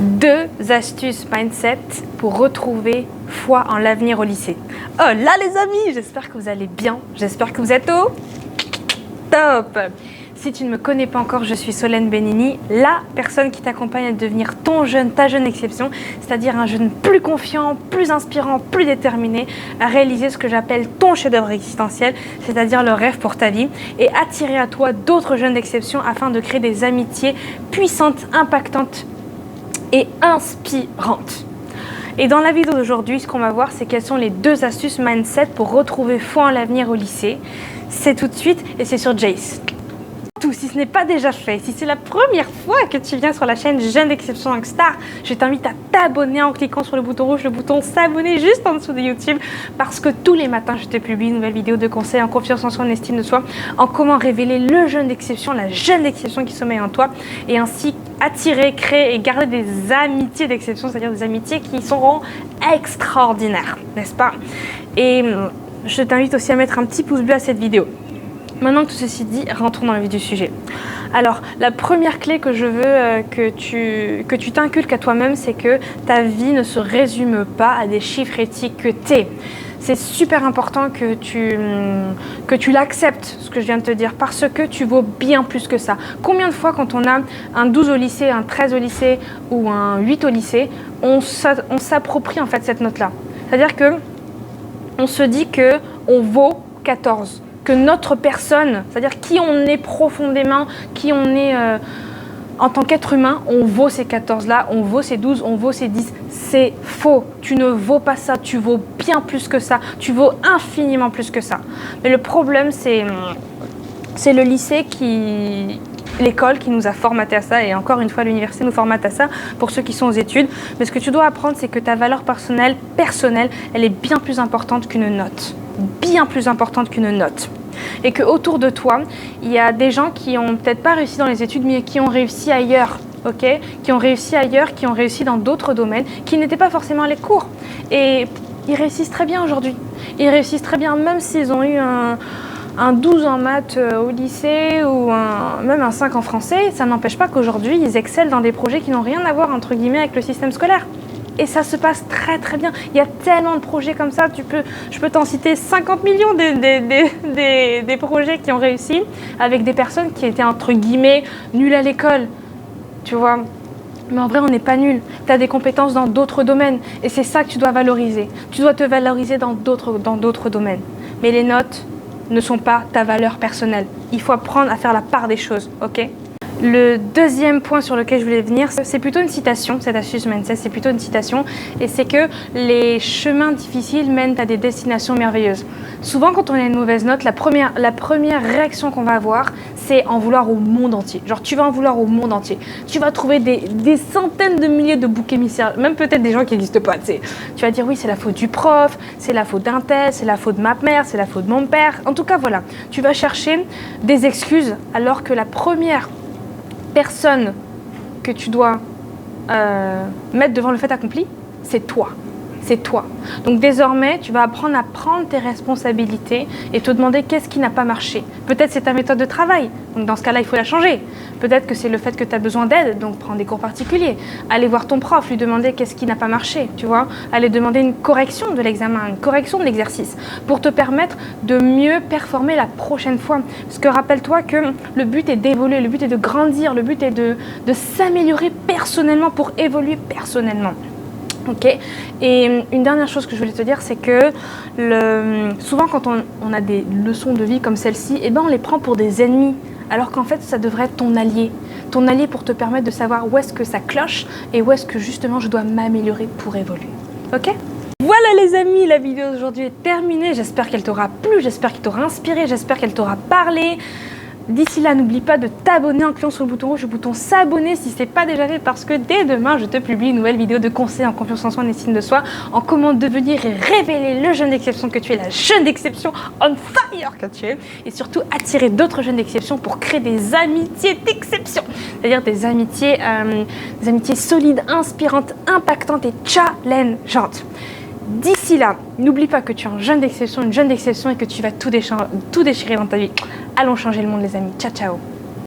2 astuces mindset pour retrouver foi en l'avenir au lycée. Oh là les amis, j'espère que vous allez bien, j'espère que vous êtes au top. Si tu ne me connais pas encore, je suis Solène Benini, la personne qui t'accompagne à devenir ta jeune exception, c'est-à-dire un jeune plus confiant, plus inspirant, plus déterminé, à réaliser ce que j'appelle ton chef-d'œuvre existentiel, c'est-à-dire le rêve pour ta vie, et attirer à toi d'autres jeunes d'exception afin de créer des amitiés puissantes, impactantes et inspirantes. Et dans la vidéo d'aujourd'hui, ce qu'on va voir, c'est quelles sont les 2 astuces mindset pour retrouver foi en l'avenir au lycée. C'est tout de suite et c'est sur Jace. Si ce n'est pas déjà fait, si c'est la première fois que tu viens sur la chaîne Jeune d'Exception Rockstar, je t'invite à t'abonner en cliquant sur le bouton rouge, le bouton s'abonner juste en dessous de YouTube, parce que tous les matins, je te publie une nouvelle vidéo de conseils en confiance en soi, en estime de soi, en comment révéler le jeune d'exception, la jeune d'exception qui sommeille en toi, et ainsi attirer, créer et garder des amitiés d'exception, c'est-à-dire des amitiés qui seront extraordinaires, n'est-ce pas? Et je t'invite aussi à mettre un petit pouce bleu à cette vidéo. Maintenant que tout ceci dit, rentrons dans le vif du sujet. Alors, la première clé que je veux que tu t'inculques à toi-même, c'est que ta vie ne se résume pas à des chiffres étiquetés. C'est super important que tu l'acceptes, ce que je viens de te dire, parce que tu vaux bien plus que ça. Combien de fois, quand on a un 12 au lycée, un 13 au lycée ou un 8 au lycée, on s'approprie en fait cette note-là. C'est-à-dire que on se dit qu'on vaut 14. Que notre personne, c'est-à-dire qui on est profondément, qui on est en tant qu'être humain, on vaut ces 14-là, on vaut ces 12, on vaut ces 10. C'est faux. Tu ne vaux pas ça. Tu vaux bien plus que ça. Tu vaux infiniment plus que ça. Mais le problème, c'est le lycée l'école qui nous a formaté à ça, et encore une fois l'université nous formate à ça pour ceux qui sont aux études. Mais ce que tu dois apprendre, c'est que ta valeur personnelle, elle est bien plus importante qu'une note. Bien plus importante qu'une note. Et que autour de toi, il y a des gens qui ont peut-être pas réussi dans les études, mais qui ont réussi ailleurs, ok? Qui ont réussi ailleurs, qui ont réussi dans d'autres domaines, qui n'étaient pas forcément les cours. Et ils réussissent très bien aujourd'hui. Ils réussissent très bien, même s'ils ont eu un 12 en maths au lycée ou même un 5 en français, ça n'empêche pas qu'aujourd'hui, ils excellent dans des projets qui n'ont rien à voir, entre guillemets, avec le système scolaire. Et ça se passe très très bien. Il y a tellement de projets comme ça. Je peux t'en citer 50 millions des projets qui ont réussi avec des personnes qui étaient entre guillemets nulles à l'école. Tu vois? Mais en vrai, on n'est pas nul. Tu as des compétences dans d'autres domaines. Et c'est ça que tu dois valoriser. Tu dois te valoriser dans d'autres domaines. Mais les notes ne sont pas ta valeur personnelle. Il faut apprendre à faire la part des choses, ok? Le deuxième point sur lequel je voulais venir, c'est plutôt une citation, cette astuce mindset, c'est plutôt une citation, et c'est que les chemins difficiles mènent à des destinations merveilleuses. Souvent, quand on a une mauvaise note, la première réaction qu'on va avoir, c'est en vouloir au monde entier. Genre, tu vas en vouloir au monde entier. Tu vas trouver des centaines de milliers de boucs émissaires, même peut-être des gens qui n'existent pas, tu sais. Tu vas dire, oui, c'est la faute du prof, c'est la faute d'un tel, c'est la faute de ma mère, c'est la faute de mon père. En tout cas, voilà. Tu vas chercher des excuses, alors que la première personne que tu dois mettre devant le fait accompli, c'est toi. C'est toi. Donc désormais, tu vas apprendre à prendre tes responsabilités et te demander qu'est-ce qui n'a pas marché. Peut-être c'est ta méthode de travail. Donc dans ce cas-là, il faut la changer. Peut-être que c'est le fait que tu as besoin d'aide, donc prends des cours particuliers. Aller voir ton prof, lui demander qu'est-ce qui n'a pas marché, tu vois. Aller demander une correction de l'examen, une correction de l'exercice, pour te permettre de mieux performer la prochaine fois. Parce que rappelle-toi que le but est d'évoluer, le but est de grandir, le but est de s'améliorer personnellement pour évoluer personnellement. Ok. Et une dernière chose que je voulais te dire, c'est que souvent quand on a des leçons de vie comme celle-ci, eh ben on les prend pour des ennemis, alors qu'en fait ça devrait être ton allié pour te permettre de savoir où est-ce que ça cloche et où est-ce que justement je dois m'améliorer pour évoluer. Ok. Voilà les amis, la vidéo d'aujourd'hui est terminée. J'espère qu'elle t'aura plu, j'espère qu'elle t'aura inspiré, j'espère qu'elle t'aura parlé. D'ici là, n'oublie pas de t'abonner en cliquant sur le bouton rouge, le bouton s'abonner si ce n'est pas déjà fait, parce que dès demain, je te publie une nouvelle vidéo de conseils en confiance en soi, en estime de soi, en comment devenir et révéler le jeune d'exception que tu es, la jeune d'exception on fire que tu es, et surtout attirer d'autres jeunes d'exception pour créer des amitiés d'exception, c'est-à-dire des amitiés solides, inspirantes, impactantes et challengeantes. D'ici là, n'oublie pas que tu es un jeune d'exception, une jeune d'exception et que tu vas tout déchirer dans ta vie. Allons changer le monde les amis. Ciao, ciao.